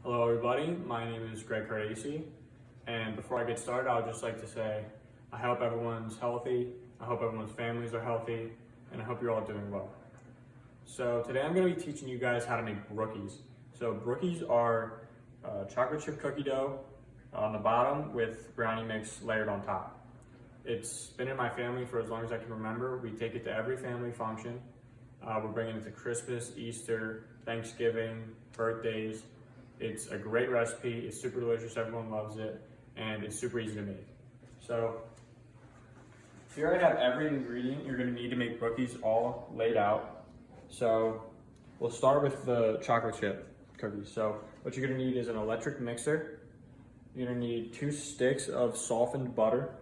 Hello everybody, my name is Cardaci, and before I get started, I would just like to say I hope everyone's healthy, I hope everyone's families are healthy, and I hope you're all doing well. So today I'm going to be teaching you guys how to make brookies. So brookies are chocolate chip cookie dough on the bottom with brownie mix layered on top. It's been in my family for as long as I can remember. We take it to every family function. We're bringing it to Christmas, Easter, Thanksgiving, birthdays. It's a great recipe, it's super delicious, everyone loves it, and it's super easy to make. So here I have every ingredient you're going to need to make brookies all laid out. So we'll start with the chocolate chip cookies. So what you're going to need is an electric mixer. You're going to need 2 sticks of softened butter.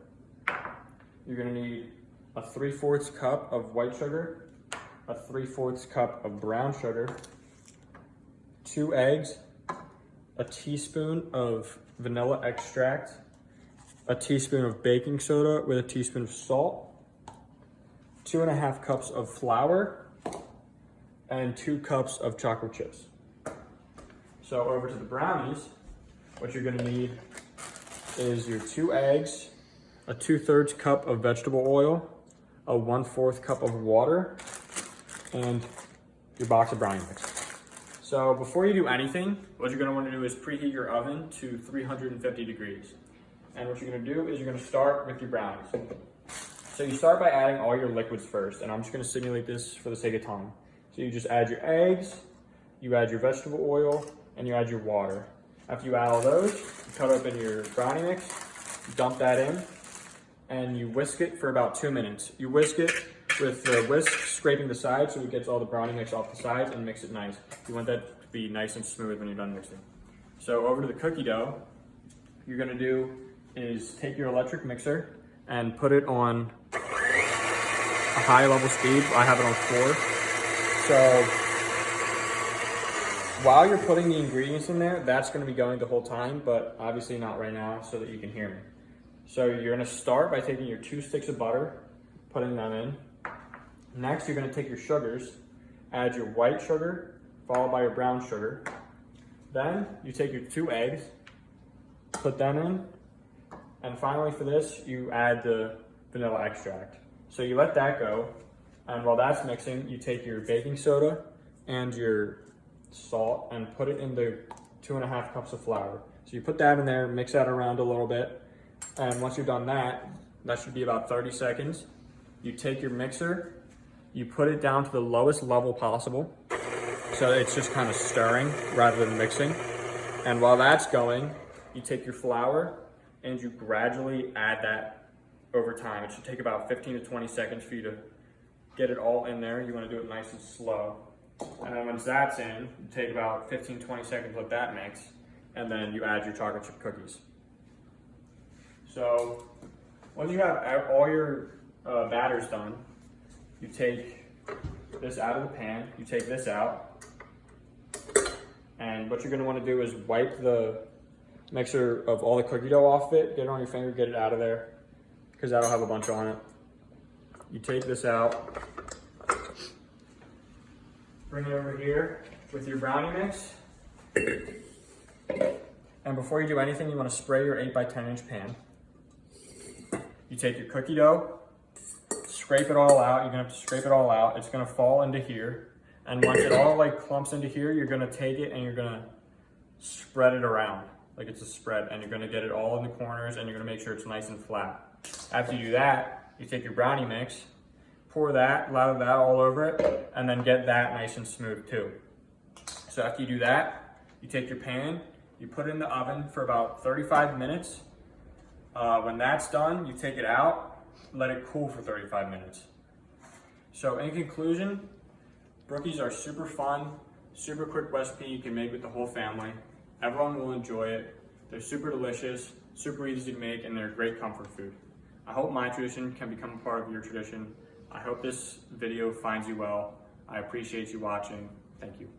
You're going to need a 3/4 cup of white sugar, a 3/4 cup of brown sugar, 2 eggs, a teaspoon of vanilla extract, a teaspoon of baking soda with a teaspoon of salt, 2.5 cups of flour, and 2 cups of chocolate chips. So over to the brownies, what you're gonna need is your 2 eggs, a 2/3 cup of vegetable oil, a 1/4 cup of water, and your box of brownie mix. So before you do anything, what you're gonna wanna do is preheat your oven to 350 degrees. And what you're gonna do is you're gonna start with your brownies. So you start by adding all your liquids first, and I'm just gonna simulate this for the sake of time. So you just add your eggs, you add your vegetable oil, and you add your water. After you add all those, you cut up in your brownie mix, dump that in, and you whisk it for about 2 minutes. You whisk it with the whisk scraping the sides so it gets all the brownie mix off the sides and mix it nice. You want that to be nice and smooth when you're done mixing. So over to the cookie dough, what you're gonna do is take your electric mixer and put it on a high level speed. I have it on 4. So while you're putting the ingredients in there, that's gonna be going the whole time, but obviously not right now so that you can hear me. So you're gonna start by taking your 2 sticks of butter, putting them in. Next, you're gonna take your sugars, add your white sugar, followed by your brown sugar. Then you take your 2 eggs, put them in. And finally for this, you add the vanilla extract. So you let that go. And while that's mixing, you take your baking soda and your salt and put it in the 2.5 cups of flour. So you put that in there, mix that around a little bit. And once you've done that, that should be about 30 seconds. You take your mixer, you put it down to the lowest level possible. So it's just kind of stirring rather than mixing. And while that's going, you take your flour and you gradually add that over time. It should take about 15 to 20 seconds for you to get it all in there. You want to do it nice and slow. And then once that's in, you take about 15, 20 seconds, let that mix, and then you add your chocolate chip cookies. So once you have all your batters done, you take this out of the pan, you take this out, and what you're going to want to do is wipe the mixer of all the cookie dough off it, get it on your finger, get it out of there, because that'll have a bunch on it. You take this out, bring it over here with your brownie mix, and before you do anything, you want to spray your 8x10-inch pan. You take your cookie dough, scrape it all out. You're gonna have to scrape it all out. It's gonna fall into here. And once it all like clumps into here, you're gonna take it and you're gonna spread it around like it's a spread. And you're gonna get it all in the corners and you're gonna make sure it's nice and flat. After you do that, you take your brownie mix, pour that, lather that all over it, and then get that nice and smooth too. So after you do that, you take your pan, you put it in the oven for about 35 minutes. When that's done, you take it out, let it cool for 35 minutes. So in conclusion, brookies are super fun, super quick recipe you can make with the whole family. Everyone will enjoy it. They're super delicious, super easy to make, and they're great comfort food. I hope my tradition can become a part of your tradition. I hope this video finds you well. I appreciate you watching. Thank you.